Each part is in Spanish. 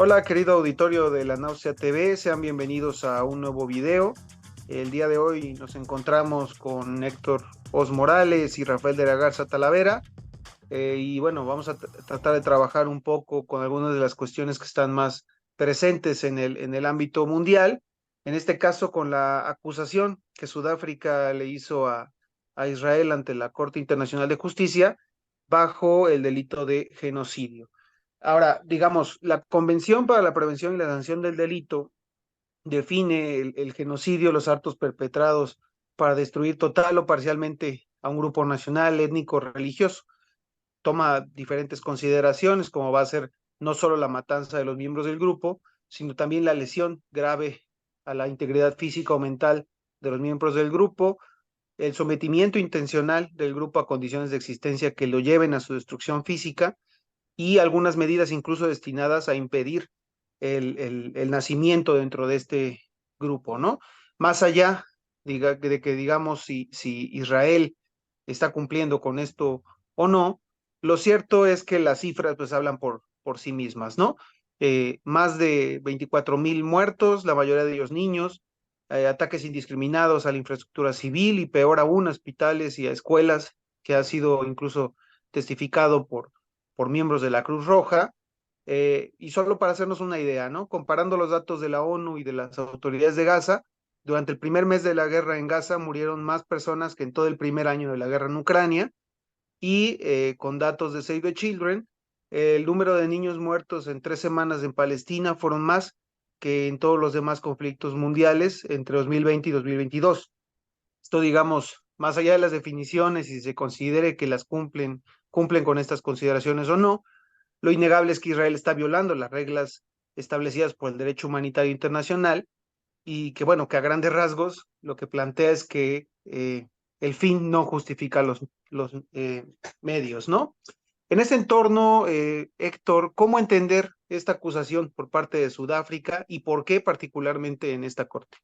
Hola, querido auditorio de La Náusea TV, sean bienvenidos a un nuevo video. El día de hoy nos encontramos con Héctor Os Morales y Rafael de la Garza Talavera. Y bueno, vamos a tratar de trabajar un poco con algunas de las cuestiones que están más presentes en el ámbito mundial. En este caso, con la acusación que Sudáfrica le hizo a Israel ante la Corte Internacional de Justicia bajo el delito de genocidio. Ahora, digamos, la Convención para la Prevención y la Sanción del Delito define el genocidio, los actos perpetrados para destruir total o parcialmente a un grupo nacional, étnico, religioso. Toma diferentes consideraciones, como va a ser no solo la matanza de los miembros del grupo, sino también la lesión grave a la integridad física o mental de los miembros del grupo, el sometimiento intencional del grupo a condiciones de existencia que lo lleven a su destrucción física y algunas medidas incluso destinadas a impedir el nacimiento dentro de este grupo, ¿no? Más allá de que digamos si Israel está cumpliendo con esto o no, lo cierto es que las cifras pues hablan por sí mismas, ¿no? Más de 24,000 muertos, la mayoría de ellos niños, ataques indiscriminados a la infraestructura civil y peor aún a hospitales y a escuelas, que ha sido incluso testificado por miembros de la Cruz Roja. Y solo para hacernos una idea, ¿no? Comparando los datos de la ONU y de las autoridades de Gaza, durante el primer mes de la guerra en Gaza murieron más personas que en todo el primer año de la guerra en Ucrania, y con datos de Save the Children, el número de niños muertos en 3 semanas en Palestina fueron más que en todos los demás conflictos mundiales entre 2020 y 2022. Esto, digamos, más allá de las definiciones y si se considere que cumplen con estas consideraciones o no, lo innegable es que Israel está violando las reglas establecidas por el derecho humanitario internacional y que, bueno, que a grandes rasgos lo que plantea es que el fin no justifica los medios, ¿no? En ese entorno, Héctor, ¿cómo entender esta acusación por parte de Sudáfrica y por qué particularmente en esta corte?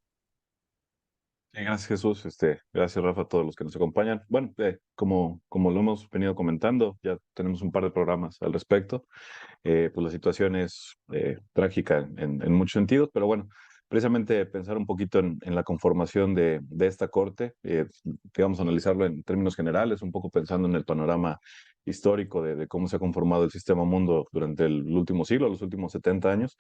Gracias, Jesús. Gracias, Rafa, a todos los que nos acompañan. Bueno, como lo hemos venido comentando, ya tenemos un par de programas al respecto. Pues la situación es trágica en muchos sentidos, pero bueno, precisamente pensar un poquito en la conformación de esta corte, digamos, analizarlo en términos generales, un poco pensando en el panorama histórico de cómo se ha conformado el sistema mundo durante el último siglo, los últimos 70 años.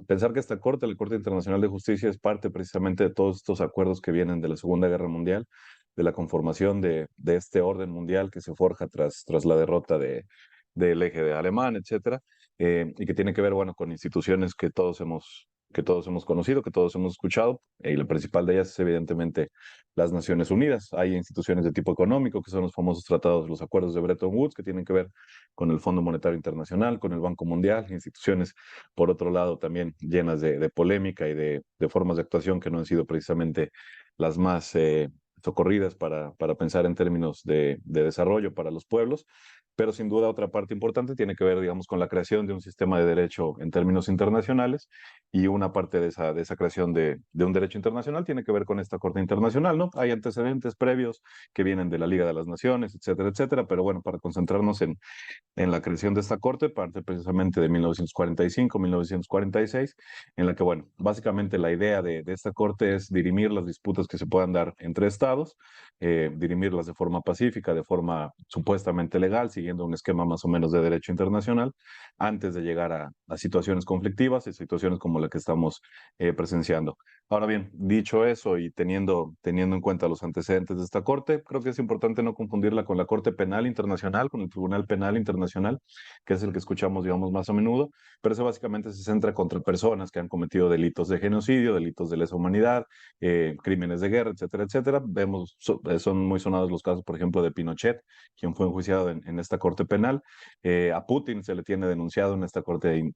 Pensar que esta corte, la Corte Internacional de Justicia, es parte precisamente de todos estos acuerdos que vienen de la Segunda Guerra Mundial, de la conformación de este orden mundial que se forja tras la derrota del eje de alemán, etcétera, y que tiene que ver, bueno, con instituciones que todos hemos conocido, que todos hemos escuchado, y la principal de ellas es evidentemente las Naciones Unidas. Hay instituciones de tipo económico, que son los famosos tratados, los acuerdos de Bretton Woods, que tienen que ver con el Fondo Monetario Internacional, con el Banco Mundial, instituciones, por otro lado, también llenas de polémica y de formas de actuación que no han sido precisamente las más socorridas para pensar en términos de desarrollo para los pueblos, pero sin duda otra parte importante tiene que ver, digamos, con la creación de un sistema de derecho en términos internacionales, y una parte de esa creación de un derecho internacional tiene que ver con esta Corte Internacional, ¿no? Hay antecedentes previos que vienen de la Liga de las Naciones, etcétera, etcétera, pero bueno, para concentrarnos en la creación de esta corte, parte precisamente de 1945, 1946, en la que, bueno, básicamente la idea de esta corte es dirimir las disputas que se puedan dar entre estados, dirimirlas de forma pacífica, de forma supuestamente legal, siguiendo un esquema más o menos de derecho internacional, antes de llegar a situaciones conflictivas y situaciones como la que estamos presenciando. Ahora bien, dicho eso y teniendo en cuenta los antecedentes de esta corte, creo que es importante no confundirla con la Corte Penal Internacional, con el Tribunal Penal Internacional, que es el que escuchamos, digamos, más a menudo, pero eso básicamente se centra contra personas que han cometido delitos de genocidio, delitos de lesa humanidad, crímenes de guerra, etcétera, etcétera. Son muy sonados los casos, por ejemplo, de Pinochet, quien fue enjuiciado en esta Corte Penal. A Putin se le tiene denunciado en esta Corte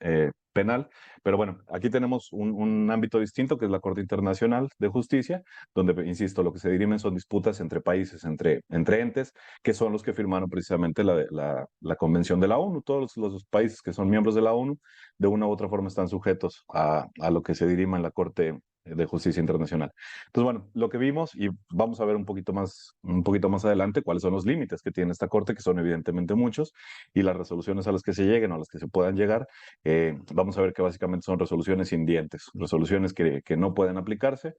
Penal, pero bueno, aquí tenemos un ámbito distinto, que es la Corte Internacional de Justicia, donde, insisto, lo que se dirimen son disputas entre países, entre entes, que son los que firmaron precisamente la Convención de la ONU. Todos los países que son miembros de la ONU, de una u otra forma, están sujetos a lo que se dirima en la Corte de Justicia Internacional. Entonces, bueno, lo que vimos, y vamos a ver un poquito más adelante cuáles son los límites que tiene esta Corte, que son evidentemente muchos, y las resoluciones a las que se lleguen o a las que se puedan llegar, vamos a ver que básicamente son resoluciones sin dientes, resoluciones que no pueden aplicarse,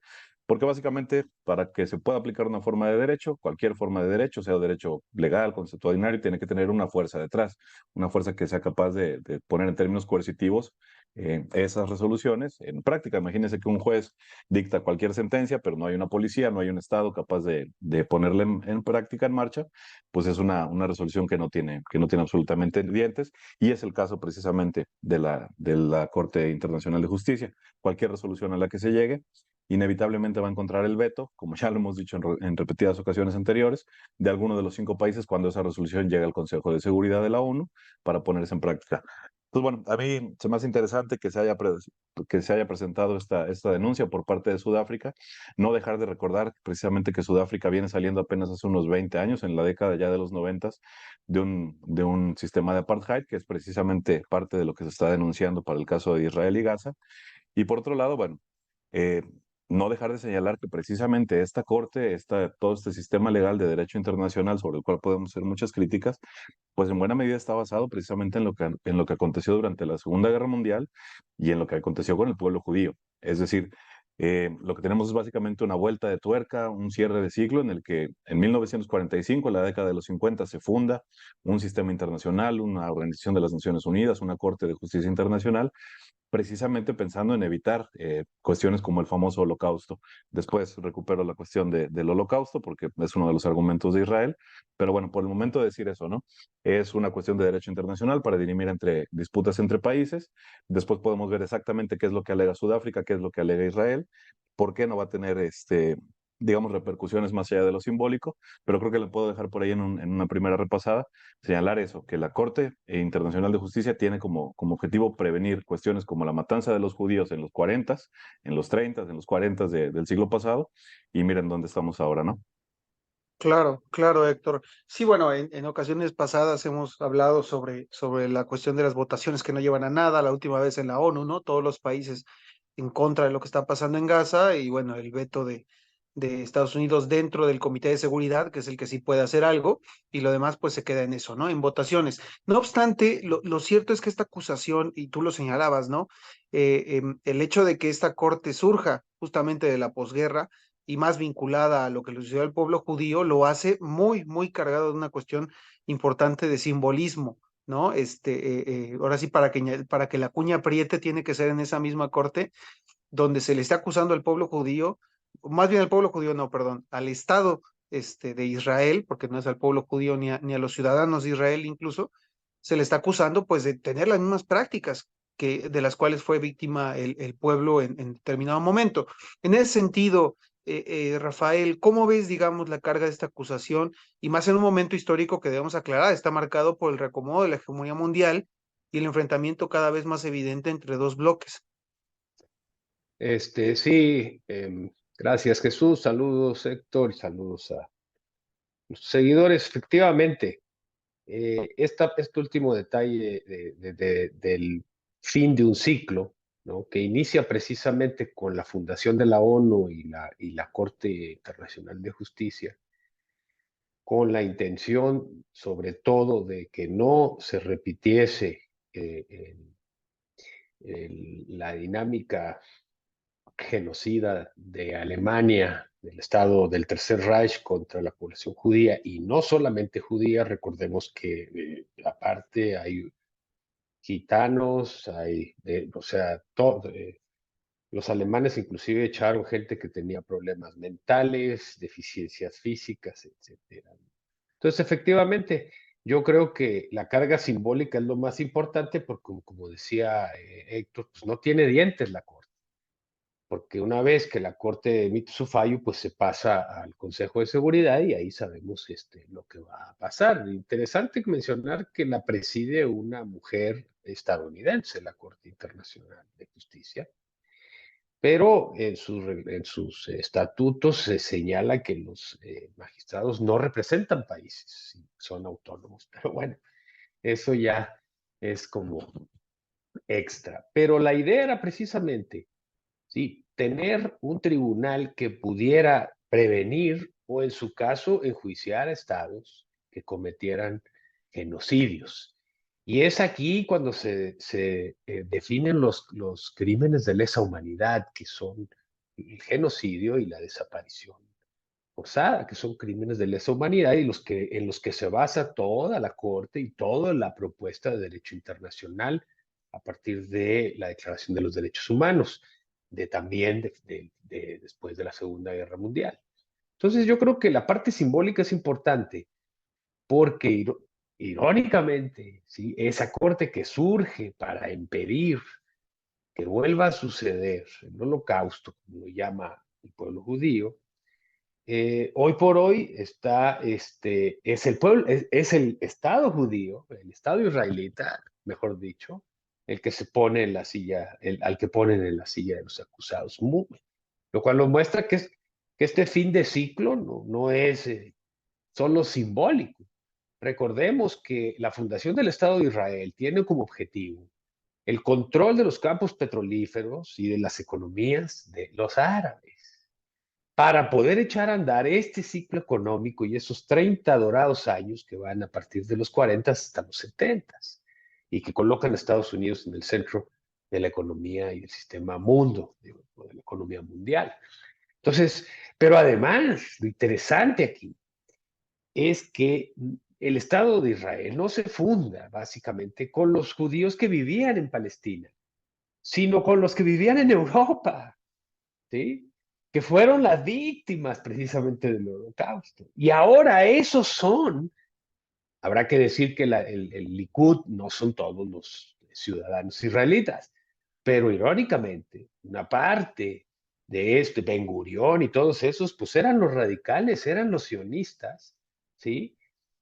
porque básicamente para que se pueda aplicar una forma de derecho, cualquier forma de derecho, sea derecho legal, consuetudinario, tiene que tener una fuerza detrás, una fuerza que sea capaz de poner en términos coercitivos esas resoluciones en práctica. Imagínense que un juez dicta cualquier sentencia, pero no hay una policía, no hay un Estado capaz de ponerla en práctica, en marcha, pues es una resolución que no tiene absolutamente dientes, y es el caso precisamente de la Corte Internacional de Justicia. Cualquier resolución a la que se llegue, inevitablemente va a encontrar el veto, como ya lo hemos dicho en repetidas ocasiones anteriores, de alguno de los 5 países cuando esa resolución llega al Consejo de Seguridad de la ONU para ponerse en práctica. Pues bueno, a mí se me hace interesante que se haya presentado esta denuncia por parte de Sudáfrica. No dejar de recordar precisamente que Sudáfrica viene saliendo apenas hace unos 20 años, en la década ya de los 90, de un sistema de apartheid, que es precisamente parte de lo que se está denunciando para el caso de Israel y Gaza. Y por otro lado, bueno, eh, no dejar de señalar que precisamente esta corte, todo este sistema legal de derecho internacional sobre el cual podemos hacer muchas críticas, pues en buena medida está basado precisamente en lo que aconteció durante la Segunda Guerra Mundial y en lo que aconteció con el pueblo judío. Es decir, lo que tenemos es básicamente una vuelta de tuerca, un cierre de siglo en el que en 1945, en la década de los 50, se funda un sistema internacional, una organización de las Naciones Unidas, una Corte de Justicia Internacional, precisamente pensando en evitar cuestiones como el famoso holocausto. Después recupero la cuestión del holocausto porque es uno de los argumentos de Israel, pero bueno, por el momento decir eso, ¿no? Es una cuestión de derecho internacional para dirimir entre disputas entre países. Después podemos ver exactamente qué es lo que alega Sudáfrica, qué es lo que alega Israel, por qué no va a tener digamos, repercusiones más allá de lo simbólico, pero creo que le puedo dejar por ahí en una primera repasada, señalar eso, que la Corte Internacional de Justicia tiene como objetivo prevenir cuestiones como la matanza de los judíos en los 40, en los 30, en los 40 del siglo pasado, y miren dónde estamos ahora, ¿no? Claro, claro, Héctor. Sí, bueno, en ocasiones pasadas hemos hablado sobre la cuestión de las votaciones que no llevan a nada, la última vez en la ONU, ¿no? Todos los países en contra de lo que está pasando en Gaza y bueno, el veto de Estados Unidos dentro del Comité de Seguridad, que es el que sí puede hacer algo, y lo demás pues se queda en eso, ¿no? En votaciones. No obstante, lo cierto es que esta acusación, y tú lo señalabas, ¿no? El hecho de que esta corte surja justamente de la posguerra, y más vinculada a lo que le sucedió al pueblo judío, lo hace muy, muy cargado de una cuestión importante de simbolismo, ¿no? Ahora sí, para que la cuña apriete, tiene que ser en esa misma corte donde se le está acusando al pueblo judío, más bien al pueblo judío, no, perdón, al Estado de Israel, porque no es al pueblo judío ni a los ciudadanos de Israel incluso, se le está acusando pues de tener las mismas prácticas de las cuales fue víctima el pueblo en determinado momento. En ese sentido, Rafael, ¿cómo ves, digamos, la carga de esta acusación? Y más en un momento histórico que debemos aclarar, está marcado por el reacomodo de la hegemonía mundial y el enfrentamiento cada vez más evidente entre dos bloques. Sí, gracias Jesús, saludos Héctor, saludos a los seguidores. Efectivamente, este último detalle del fin de un ciclo, ¿no? Que inicia precisamente con la fundación de la ONU y la Corte Internacional de Justicia, con la intención sobre todo de que no se repitiese la dinámica genocida de Alemania, del Estado del Tercer Reich contra la población judía, y no solamente judía. Recordemos que aparte hay gitanos, o sea, los alemanes inclusive echaron gente que tenía problemas mentales, deficiencias físicas, etcétera. Entonces, efectivamente, yo creo que la carga simbólica es lo más importante porque, como decía Héctor, pues no tiene dientes la Corte, porque una vez que la Corte emite su fallo, pues se pasa al Consejo de Seguridad y ahí sabemos lo que va a pasar. Interesante mencionar que la preside una mujer estadounidense, la Corte Internacional de Justicia, pero en sus estatutos se señala que los magistrados no representan países, son autónomos. Pero bueno, eso ya es como extra. Pero la idea era precisamente, sí, tener un tribunal que pudiera prevenir o, en su caso, enjuiciar a estados que cometieran genocidios. Y es aquí cuando se definen los crímenes de lesa humanidad, que son el genocidio y la desaparición forzada, que son crímenes de lesa humanidad y en los que se basa toda la Corte y toda la propuesta de derecho internacional a partir de la Declaración de los Derechos Humanos, después de la Segunda Guerra Mundial. Entonces yo creo que la parte simbólica es importante porque irónicamente, ¿sí?, esa Corte que surge para impedir que vuelva a suceder el holocausto, como lo llama el pueblo judío, hoy por hoy es el pueblo, es el Estado judío, el Estado israelita, mejor dicho, el que se pone en la silla, al que ponen en la silla de los acusados, lo cual nos muestra que este fin de ciclo no es solo simbólico. Recordemos que la fundación del Estado de Israel tiene como objetivo el control de los campos petrolíferos y de las economías de los árabes, para poder echar a andar este ciclo económico y esos 30 dorados años que van a partir de los 40 hasta los 70 y que colocan a Estados Unidos en el centro de la economía y del sistema mundo, de la economía mundial. Entonces, pero además, lo interesante aquí es que el Estado de Israel no se funda básicamente con los judíos que vivían en Palestina, sino con los que vivían en Europa, ¿sí?, que fueron las víctimas precisamente del holocausto. Y ahora esos son, habrá que decir que el Likud no son todos los ciudadanos israelitas, pero irónicamente, una parte de Ben Gurión y todos esos, pues eran los radicales, eran los sionistas, ¿sí?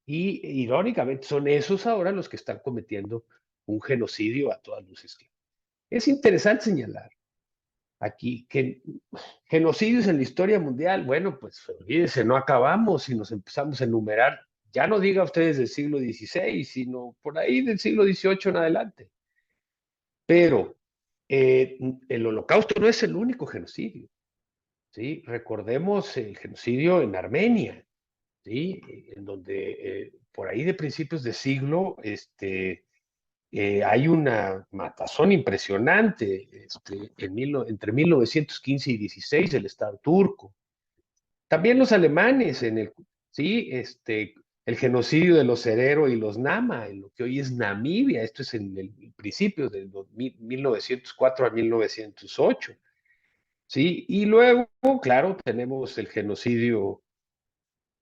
Y irónicamente son esos ahora los que están cometiendo un genocidio a todas luces. Es interesante señalar aquí que genocidios en la historia mundial, bueno, pues olvídese, no acabamos y nos empezamos a enumerar, ya no diga ustedes del siglo XVI, sino por ahí del siglo XVIII en adelante. Pero el holocausto no es el único genocidio, ¿sí? Recordemos el genocidio en Armenia, ¿sí?, en donde por ahí de principios de siglo hay una matazón impresionante entre 1915 y 16 del Estado turco. También los alemanes ¿sí?, el genocidio de los Herero y los Nama, en lo que hoy es Namibia, esto es en el principio del 1904 a 1908, ¿sí? Y luego, claro, tenemos el genocidio,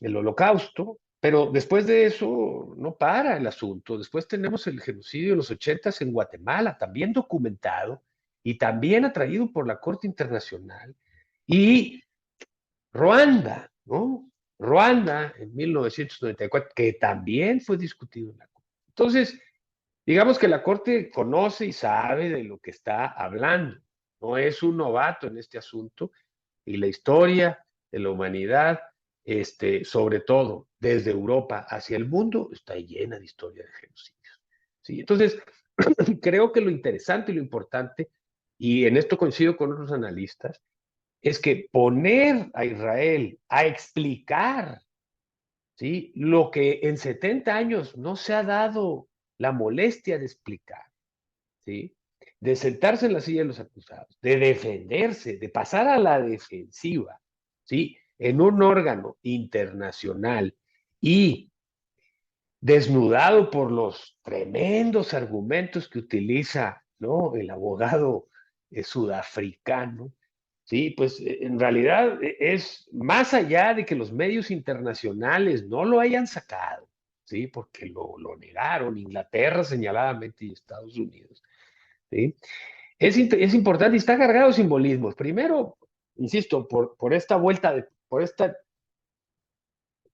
el holocausto, pero después de eso no para el asunto. Después tenemos el genocidio de los 80 en Guatemala, también documentado y también atraído por la Corte Internacional. Y Ruanda, ¿no? Ruanda en 1994, que también fue discutido en la Corte. Entonces, digamos que la Corte conoce y sabe de lo que está hablando. No es un novato en este asunto y la historia de la humanidad, sobre todo desde Europa hacia el mundo, está llena de historia de genocidios, ¿sí? Entonces, creo que lo interesante y lo importante, y en esto coincido con otros analistas, es que poner a Israel a explicar, ¿sí?, lo que en 70 años no se ha dado la molestia de explicar, ¿sí?, de sentarse en la silla de los acusados, de defenderse, de pasar a la defensiva, ¿sí?, en un órgano internacional y desnudado por los tremendos argumentos que utiliza, ¿no?, el abogado sudafricano, sí, pues en realidad es más allá de que los medios internacionales no lo hayan sacado, sí, porque lo negaron, Inglaterra señaladamente y Estados Unidos, sí. Es importante y está cargado de simbolismos. Primero, insisto, por esta vuelta, por esta,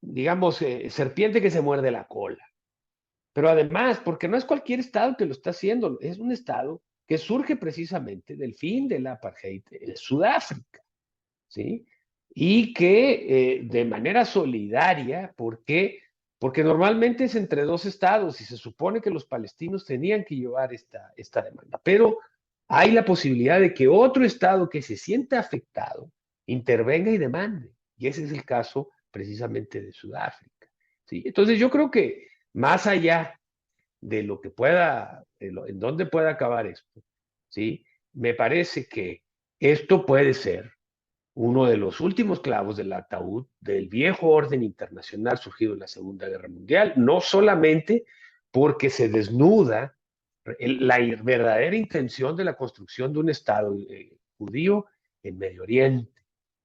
digamos, serpiente que se muerde la cola. Pero además, porque no es cualquier estado que lo está haciendo, es un estado que surge precisamente del fin del apartheid en Sudáfrica, ¿sí? Y que de manera solidaria, porque normalmente es entre dos estados y se supone que los palestinos tenían que llevar esta demanda, pero hay la posibilidad de que otro Estado que se sienta afectado intervenga y demande. Y ese es el caso precisamente de Sudáfrica. ¿Sí? Entonces yo creo que más allá de lo que pueda, en dónde pueda acabar esto, ¿sí? Me parece que esto puede ser uno de los últimos clavos del ataúd del viejo orden internacional surgido en la Segunda Guerra Mundial, no solamente porque se desnuda la verdadera intención de la construcción de un Estado judío en Medio Oriente,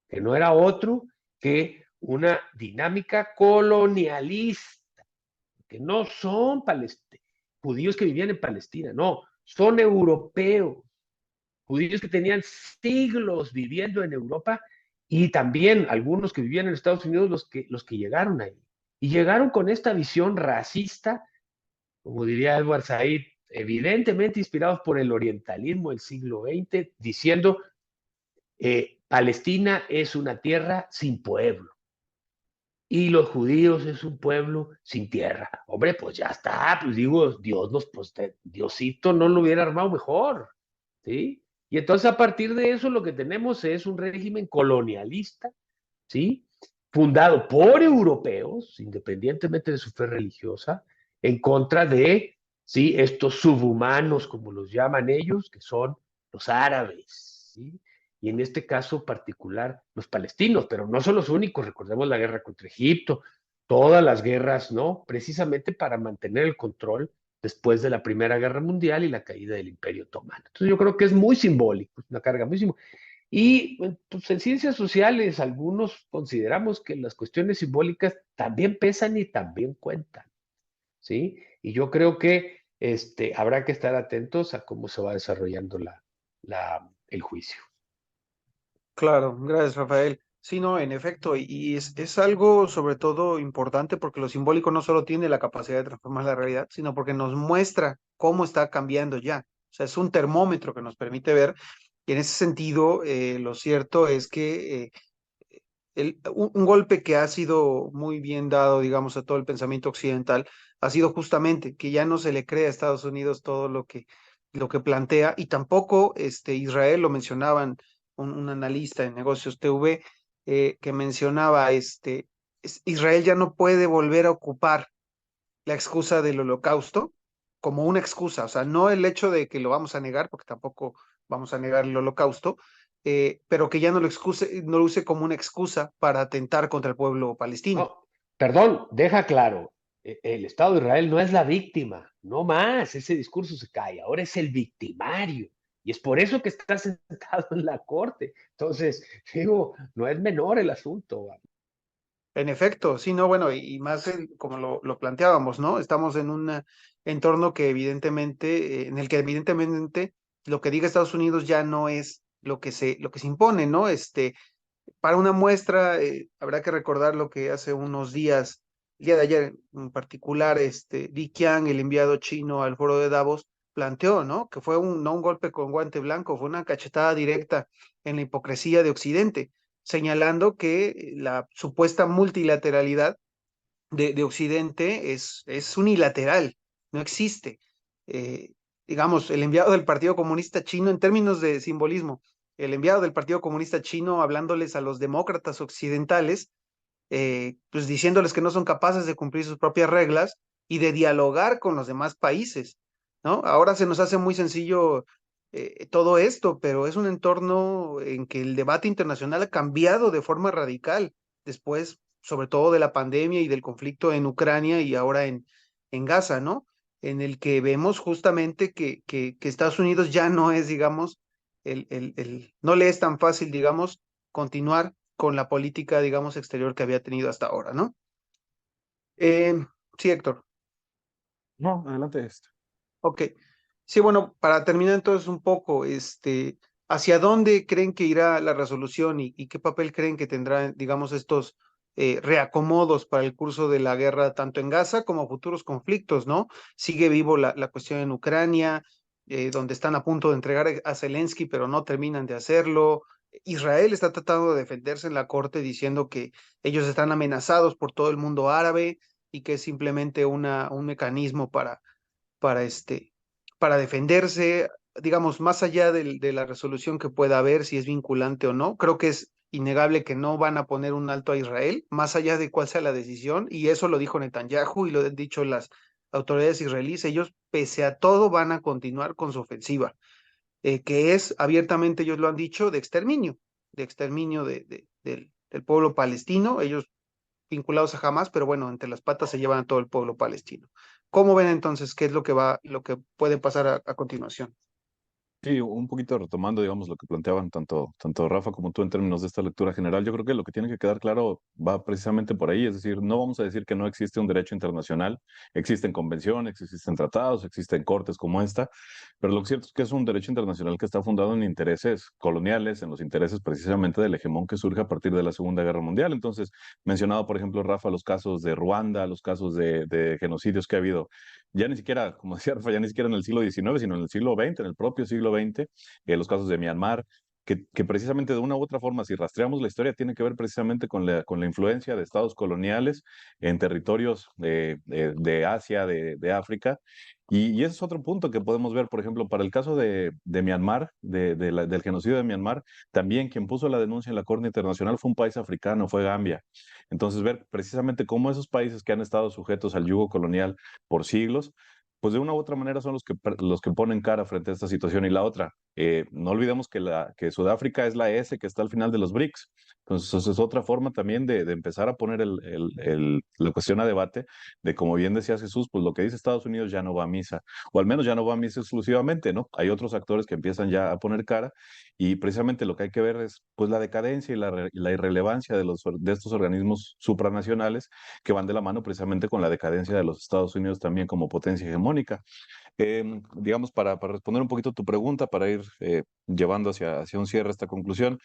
que no era otro que una dinámica colonialista, que no son judíos que vivían en Palestina, no, son europeos, judíos que tenían siglos viviendo en Europa y también algunos que vivían en Estados Unidos, los que llegaron ahí. Y llegaron con esta visión racista, como diría Edward Said, evidentemente inspirados por el orientalismo del siglo XX, diciendo, Palestina es una tierra sin pueblo y los judíos es un pueblo sin tierra. Hombre, pues ya está, pues digo, Diosito no lo hubiera armado mejor, ¿sí? Y entonces a partir de eso lo que tenemos es un régimen colonialista, ¿sí? Fundado por europeos, independientemente de su fe religiosa, en contra de, ¿sí? Estos subhumanos, como los llaman ellos, que son los árabes, ¿sí? Y en este caso particular, los palestinos, pero no son los únicos, recordemos la guerra contra Egipto, todas las guerras, ¿no? Precisamente para mantener el control después de la Primera Guerra Mundial y la caída del Imperio Otomano. Entonces yo creo que es muy simbólico, es una carga muy simbólica. Y pues, en ciencias sociales algunos consideramos que las cuestiones simbólicas también pesan y también cuentan, ¿sí? Y yo creo que habrá que estar atentos a cómo se va desarrollando el juicio. Claro, gracias, Rafael. Sí, no, en efecto, y es algo sobre todo importante porque lo simbólico no solo tiene la capacidad de transformar la realidad, sino porque nos muestra cómo está cambiando ya. O sea, es un termómetro que nos permite ver, y en ese sentido, lo cierto es que un golpe que ha sido muy bien dado, digamos, a todo el pensamiento occidental, ha sido justamente que ya no se le cree a Estados Unidos todo lo que plantea, y tampoco Israel, lo mencionaban un analista en Negocios TV, que mencionaba, Israel ya no puede volver a ocupar la excusa del holocausto como una excusa, o sea, no el hecho de que lo vamos a negar, porque tampoco vamos a negar el holocausto, pero que ya no lo use como una excusa para atentar contra el pueblo palestino. No, perdón, deja claro, el Estado de Israel no es la víctima, no más, ese discurso se cae, ahora es el victimario. Y es por eso que está sentado en la corte. Entonces, digo, no es menor el asunto. En efecto, sí, no, bueno, y más como lo planteábamos, ¿no? Estamos en un entorno que evidentemente, en el que evidentemente lo que diga Estados Unidos ya no es lo que se impone, ¿no? Para una muestra, habrá que recordar lo que hace unos días, el día de ayer en particular, Li Qiang, el enviado chino al foro de Davos, planteó, ¿no? Que fue no un golpe con guante blanco, fue una cachetada directa en la hipocresía de Occidente, señalando que la supuesta multilateralidad de Occidente es unilateral, no existe. Eh, digamos, el enviado del Partido Comunista Chino, en términos de simbolismo, el enviado del Partido Comunista Chino hablándoles a los demócratas occidentales, pues diciéndoles que no son capaces de cumplir sus propias reglas y de dialogar con los demás países, ¿no? Ahora se nos hace muy sencillo todo esto, pero es un entorno en que el debate internacional ha cambiado de forma radical después, sobre todo de la pandemia y del conflicto en Ucrania y ahora en Gaza, ¿no? En el que vemos justamente que Estados Unidos ya no es, digamos, no le es tan fácil, digamos, continuar con la política, digamos, exterior que había tenido hasta ahora, ¿no? Sí, Héctor. No, adelante. Ok. Sí, bueno, para terminar entonces un poco, ¿hacia dónde creen que irá la resolución y qué papel creen que tendrán, digamos, estos reacomodos para el curso de la guerra, tanto en Gaza como futuros conflictos, ¿no? Sigue vivo la cuestión en Ucrania, donde están a punto de entregar a Zelensky, pero no terminan de hacerlo. Israel está tratando de defenderse en la corte diciendo que ellos están amenazados por todo el mundo árabe y que es simplemente un mecanismo para, para defenderse. digamos, más allá de la resolución que pueda haber, si es vinculante o no, creo que es innegable que no van a poner un alto a Israel, más allá de cuál sea la decisión, y eso lo dijo Netanyahu y lo han dicho las autoridades israelíes, ellos pese a todo van a continuar con su ofensiva, que es abiertamente, ellos lo han dicho, de exterminio del pueblo palestino, ellos vinculados a Hamas, pero bueno, entre las patas se llevan a todo el pueblo palestino. ¿Cómo ven entonces qué es lo que puede pasar a continuación? Sí, un poquito retomando, digamos, lo que planteaban tanto Rafa como tú en términos de esta lectura general, yo creo que lo que tiene que quedar claro va precisamente por ahí, es decir, no vamos a decir que no existe un derecho internacional, existen convenciones, existen tratados, existen cortes como esta, pero lo cierto es que es un derecho internacional que está fundado en intereses coloniales, en los intereses precisamente del hegemón que surge a partir de la Segunda Guerra Mundial. Entonces, mencionado, por ejemplo, Rafa, los casos de Ruanda, los casos de genocidios que ha habido ya ni siquiera, como decía Rafa, ya ni siquiera en el siglo XIX, sino en el siglo XX, en el propio siglo XX, los casos de Myanmar, que precisamente de una u otra forma, si rastreamos la historia, tiene que ver precisamente con la influencia de estados coloniales en territorios de Asia, de África. Y ese es otro punto que podemos ver, por ejemplo, para el caso de Myanmar, del genocidio de Myanmar, también quien puso la denuncia en la Corte Internacional fue un país africano, fue Gambia. Entonces, ver precisamente cómo esos países que han estado sujetos al yugo colonial por siglos, pues de una u otra manera son los que ponen cara frente a esta situación. Y la otra, no olvidemos que Sudáfrica es la S que está al final de los BRICS. Entonces, eso es otra forma también de empezar a poner la cuestión a debate de, como bien decía Jesús, pues lo que dice Estados Unidos ya no va a misa, o al menos ya no va a misa exclusivamente, ¿no? Hay otros actores que empiezan ya a poner cara y precisamente lo que hay que ver es pues la decadencia y la irrelevancia de estos organismos supranacionales que van de la mano precisamente con la decadencia de los Estados Unidos también como potencia hegemónica. Digamos, para responder un poquito tu pregunta, para ir llevando hacia un cierre esta conclusión,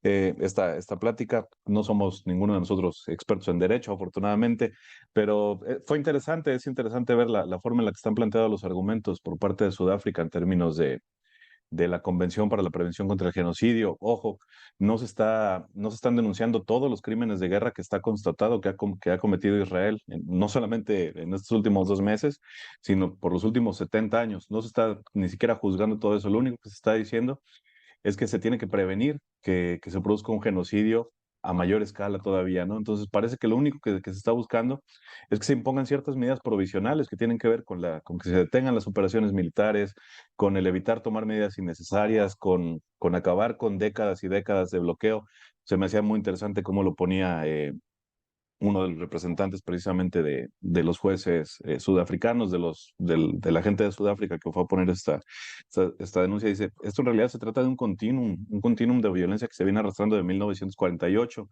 esta plática, no somos ninguno de nosotros expertos en derecho, afortunadamente, pero fue interesante, es interesante ver la forma en la que están planteados los argumentos por parte de Sudáfrica en términos de la Convención para la Prevención contra el Genocidio. Ojo, no se están denunciando todos los crímenes de guerra que está constatado que ha cometido Israel, no solamente en estos últimos 2 meses, sino por los últimos 70 años. No se está ni siquiera juzgando todo eso. Lo único que se está diciendo es que se tiene que prevenir que se produzca un genocidio a mayor escala todavía, ¿no? Entonces parece que lo único que se está buscando es que se impongan ciertas medidas provisionales que tienen que ver con que se detengan las operaciones militares, con el evitar tomar medidas innecesarias, con acabar con décadas y décadas de bloqueo. Se me hacía muy interesante cómo lo ponía uno de los representantes precisamente de los jueces sudafricanos, de la gente de Sudáfrica que fue a poner esta denuncia, dice, esto en realidad se trata de un continuum de violencia que se viene arrastrando de 1948.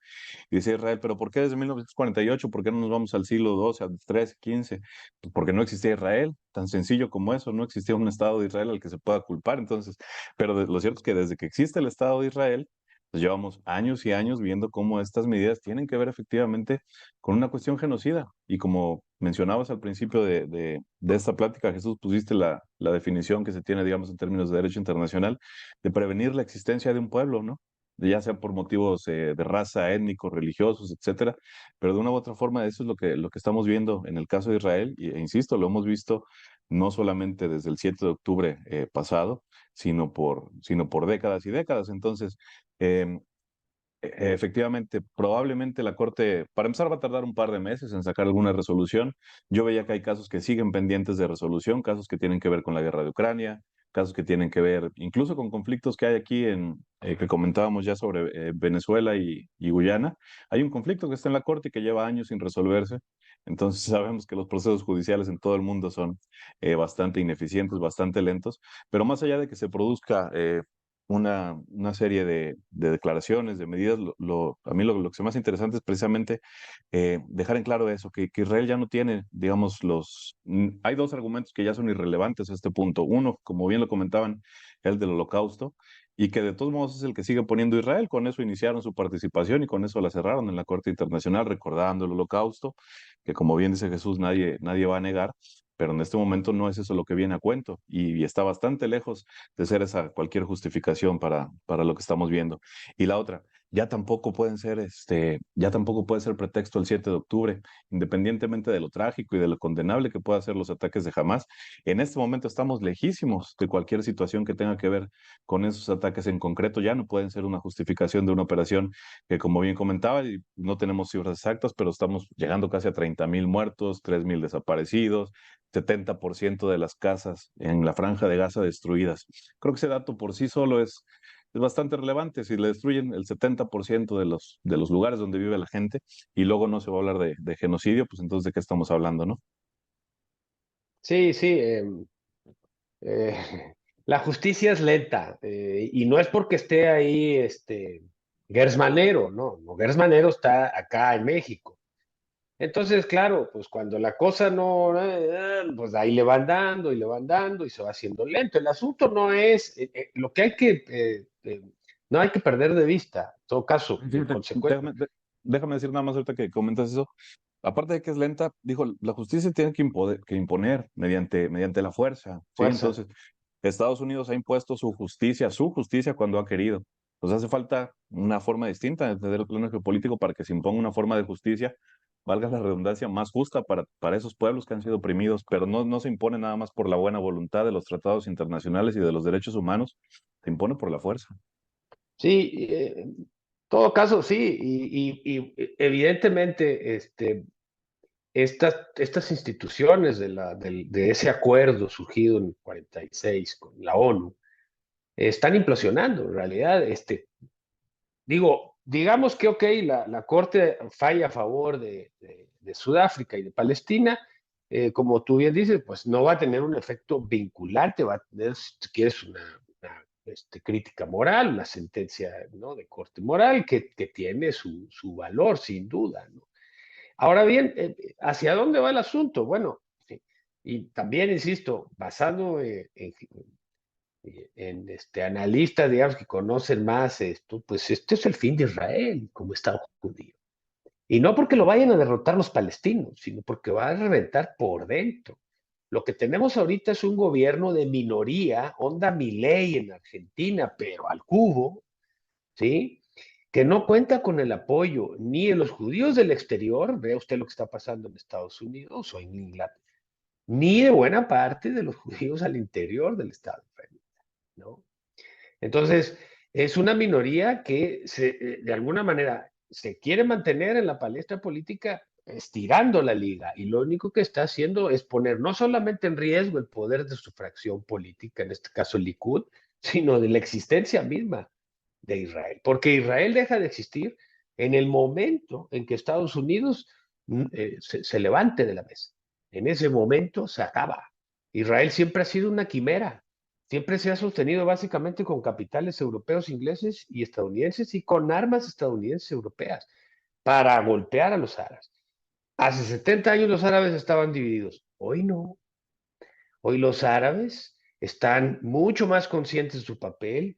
Y dice Israel, pero ¿por qué desde 1948? ¿Por qué no nos vamos al siglo XII, al XIII, XV? Pues porque no existía Israel, tan sencillo como eso, no existía un Estado de Israel al que se pueda culpar. Entonces, pero lo cierto es que desde que existe el Estado de Israel, pues llevamos años y años viendo cómo estas medidas tienen que ver efectivamente con una cuestión genocida. Y como mencionabas al principio de esta plática, Jesús, pusiste la definición que se tiene, digamos, en términos de derecho internacional, de prevenir la existencia de un pueblo, ¿no? Ya sea por motivos de raza, étnicos, religiosos, etcétera, pero de una u otra forma eso es lo que estamos viendo en el caso de Israel, e insisto, lo hemos visto no solamente desde el 7 de octubre pasado, sino por décadas y décadas. Entonces, eh, efectivamente, probablemente la Corte, para empezar, va a tardar un par de meses en sacar alguna resolución. Yo veía que hay casos que siguen pendientes de resolución, casos que tienen que ver con la guerra de Ucrania, casos que tienen que ver incluso con conflictos que hay aquí que comentábamos ya sobre Venezuela y Guyana. Hay un conflicto que está en la Corte y que lleva años sin resolverse. Entonces sabemos que los procesos judiciales en todo el mundo son bastante ineficientes, bastante lentos, pero más allá de que se produzca una serie de declaraciones, de medidas. A mí lo que se me hace interesante es precisamente dejar en claro eso, que Israel ya no tiene, digamos, hay dos argumentos que ya son irrelevantes a este punto. Uno, como bien lo comentaban, el del Holocausto, y que de todos modos es el que sigue poniendo Israel. Con eso iniciaron su participación y con eso la cerraron en la Corte Internacional, recordando el Holocausto, que como bien dice Jesús, nadie va a negar. Pero en este momento no es eso lo que viene a cuento y está bastante lejos de ser esa cualquier justificación para lo que estamos viendo. Y la otra, ya tampoco pueden ser, ya tampoco puede ser pretexto el 7 de octubre, independientemente de lo trágico y de lo condenable que puedan ser los ataques de Hamas. En este momento estamos lejísimos de cualquier situación que tenga que ver con esos ataques en concreto. Ya no pueden ser una justificación de una operación que, como bien comentaba, y no tenemos cifras exactas, pero estamos llegando casi a 30,000 muertos, 3,000 desaparecidos, 70% de las casas en la franja de Gaza destruidas. Creo que ese dato por sí solo es bastante relevante. Si le destruyen el 70% de los lugares donde vive la gente y luego no se va a hablar de genocidio, pues entonces ¿de qué estamos hablando, no? Sí, sí. Eh, la justicia es lenta y no es porque esté ahí Gers Manero, no, no, Gers Manero está acá en México. Entonces, claro, pues cuando la cosa no, pues ahí le van dando y le van dando y se va haciendo lento. El asunto no es lo que hay que, no hay que perder de vista, en todo caso, en Fíjate, consecuencia. déjame decir nada más ahorita que comentas eso. Aparte de que es lenta, dijo, la justicia tiene que imponer mediante la fuerza, ¿sí? Fuerza. Entonces, Estados Unidos ha impuesto su justicia cuando ha querido. Pues hace falta una forma distinta de entender el plano geopolítico para que se imponga una forma de justicia, valga la redundancia, más justa para esos pueblos que han sido oprimidos, pero no se impone nada más por la buena voluntad de los tratados internacionales y de los derechos humanos, se impone por la fuerza. Sí, en todo caso, sí, y evidentemente estas instituciones de ese acuerdo surgido en 46 con la ONU están implosionando en realidad. Digamos que, ok, la Corte falla a favor de Sudáfrica y de Palestina, como tú bien dices, pues no va a tener un efecto vinculante, va a tener, si quieres, una crítica moral, una sentencia, ¿no?, de corte moral que tiene su valor, sin duda, ¿no? Ahora bien, ¿hacia dónde va el asunto? Bueno, sí, y también, insisto, basado en analistas, digamos, que conocen más esto, pues este es el fin de Israel como Estado judío. Y no porque lo vayan a derrotar los palestinos, sino porque va a reventar por dentro. Lo que tenemos ahorita es un gobierno de minoría, onda Milei en Argentina, pero al cubo, ¿sí? Que no cuenta con el apoyo ni de los judíos del exterior, vea usted lo que está pasando en Estados Unidos o en Inglaterra, ni de buena parte de los judíos al interior del Estado, ¿no? Entonces, es una minoría que de alguna manera se quiere mantener en la palestra política estirando la liga y lo único que está haciendo es poner no solamente en riesgo el poder de su fracción política, en este caso el Likud, sino de la existencia misma de Israel. Porque Israel deja de existir en el momento en que Estados Unidos se levante de la mesa. En ese momento se acaba. Israel siempre ha sido una quimera. Siempre se ha sostenido básicamente con capitales europeos, ingleses y estadounidenses y con armas estadounidenses europeas para golpear a los árabes. Hace 70 años los árabes estaban divididos. Hoy no. Hoy los árabes están mucho más conscientes de su papel,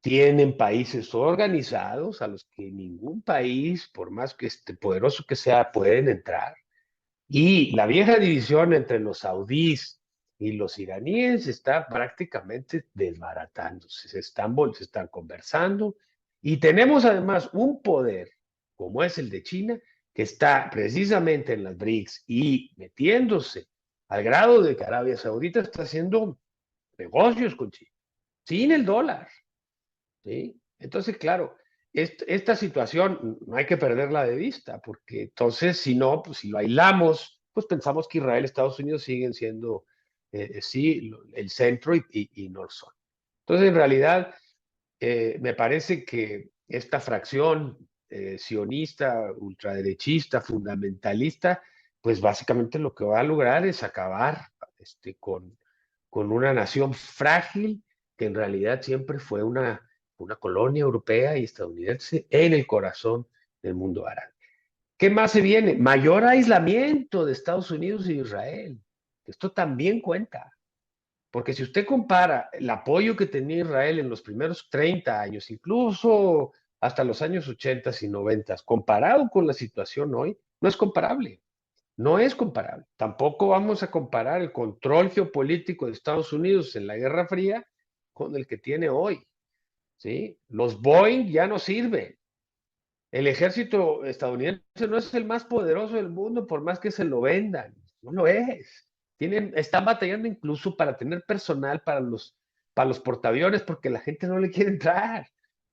tienen países organizados a los que ningún país, por más que poderoso que sea, pueden entrar. Y la vieja división entre los saudíes y los iraníes está prácticamente desbaratándose. Se están conversando y tenemos además un poder como es el de China que está precisamente en las BRICS y metiéndose al grado de que Arabia Saudita está haciendo negocios con China, sin el dólar. ¿Sí? Entonces, claro, esta situación no hay que perderla de vista, porque entonces, si no, pues si lo aislamos, pues pensamos que Israel y Estados Unidos siguen siendo, sí, el centro y no lo son. Entonces, en realidad, me parece que esta fracción sionista, ultraderechista, fundamentalista, pues básicamente lo que va a lograr es acabar con una nación frágil que en realidad siempre fue una colonia europea y estadounidense en el corazón del mundo árabe. ¿Qué más se viene? Mayor aislamiento de Estados Unidos y Israel. Esto también cuenta. Porque si usted compara el apoyo que tenía Israel en los primeros 30 años, incluso hasta los años 80 y 90, comparado con la situación hoy, no es comparable. No es comparable. Tampoco vamos a comparar el control geopolítico de Estados Unidos en la Guerra Fría con el que tiene hoy. ¿Sí? Los Boeing ya no sirven. El ejército estadounidense no es el más poderoso del mundo, por más que se lo vendan. No lo es. Están batallando incluso para tener personal para los portaaviones, porque la gente no le quiere entrar,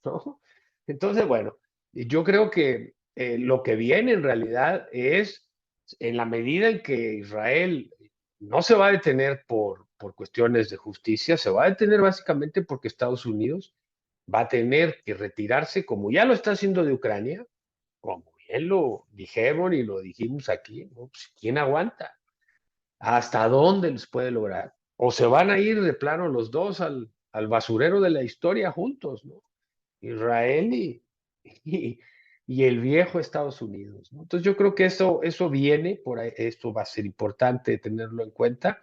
¿no? Entonces, bueno, yo creo que lo que viene en realidad es, en la medida en que Israel no se va a detener por cuestiones de justicia, se va a detener básicamente porque Estados Unidos va a tener que retirarse, como ya lo está haciendo de Ucrania, como bien lo dijeron y lo dijimos aquí, ¿no? Pues, ¿quién aguanta? ¿Hasta dónde les puede lograr? O se van a ir de plano los dos al basurero de la historia juntos, ¿no? Israel y, y el viejo Estados Unidos, ¿no? Entonces yo creo que eso viene, por ahí, esto va a ser importante tenerlo en cuenta.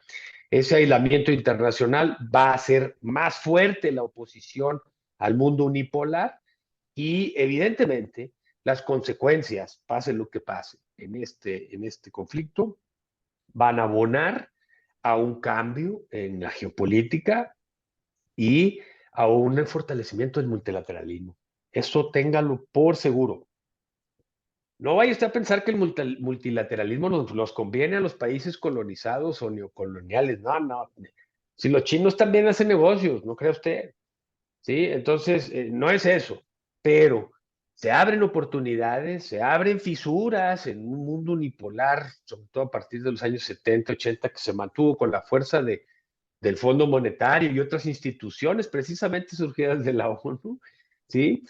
Ese aislamiento internacional va a hacer más fuerte la oposición al mundo unipolar y evidentemente las consecuencias, pase lo que pase en este conflicto, van a abonar a un cambio en la geopolítica y a un fortalecimiento del multilateralismo. Eso téngalo por seguro. No vaya usted a pensar que el multilateralismo nos conviene a los países colonizados o neocoloniales. No, no. Si los chinos también hacen negocios, ¿no cree usted? ¿Sí? Entonces, no es eso, pero se abren oportunidades, se abren fisuras en un mundo unipolar, sobre todo a partir de los años 70, 80, que se mantuvo con la fuerza del Fondo Monetario y otras instituciones precisamente surgidas de la ONU, ¿sí?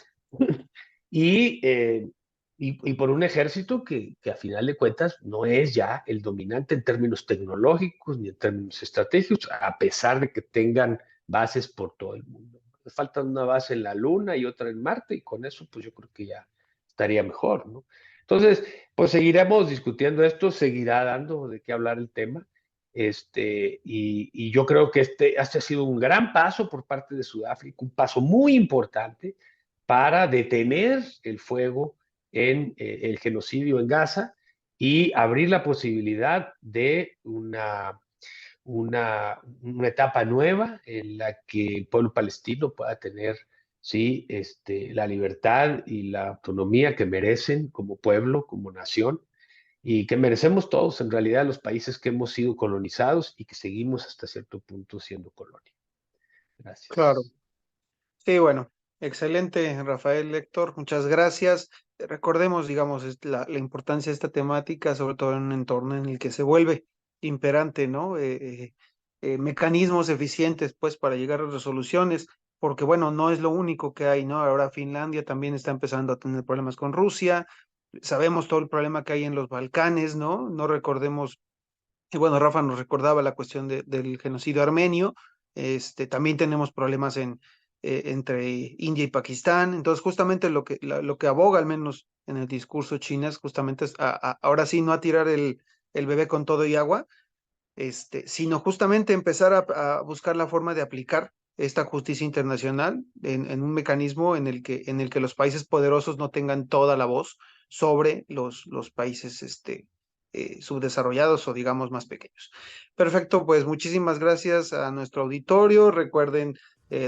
y, eh, y por un ejército que a final de cuentas no es ya el dominante en términos tecnológicos ni en términos estratégicos, a pesar de que tengan bases por todo el mundo. Falta una base en la Luna y otra en Marte, y con eso pues yo creo que ya estaría mejor, ¿no? Entonces, pues seguiremos discutiendo esto, seguirá dando de qué hablar el tema, y yo creo que este ha sido un gran paso por parte de Sudáfrica, un paso muy importante para detener el fuego en el genocidio en Gaza y abrir la posibilidad de una etapa nueva en la que el pueblo palestino pueda tener, sí, la libertad y la autonomía que merecen como pueblo, como nación, y que merecemos todos, en realidad, los países que hemos sido colonizados y que seguimos hasta cierto punto siendo colonia. Claro. Gracias. Sí, bueno, excelente, Rafael Héctor, muchas gracias. Recordemos, digamos, la importancia de esta temática, sobre todo en un entorno en el que se vuelve imperante, ¿no? Mecanismos eficientes, pues, para llegar a resoluciones, porque, bueno, no es lo único que hay, ¿no? Ahora Finlandia también está empezando a tener problemas con Rusia, sabemos todo el problema que hay en los Balcanes, ¿no? No recordemos, y bueno, Rafa nos recordaba la cuestión del genocidio armenio. También tenemos problemas entre India y Pakistán. Entonces, justamente lo que aboga, al menos en el discurso chino, es justamente ahora sí no a tirar el bebé con todo y agua, sino justamente empezar a buscar la forma de aplicar esta justicia internacional en un mecanismo en el que los países poderosos no tengan toda la voz sobre los países subdesarrollados o digamos más pequeños. Perfecto, pues muchísimas gracias a nuestro auditorio. Recuerden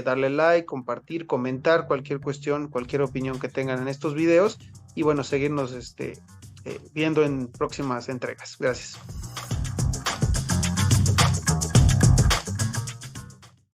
darle like, compartir, comentar cualquier cuestión, cualquier opinión que tengan en estos videos y bueno, seguirnos viendo en próximas entregas. Gracias.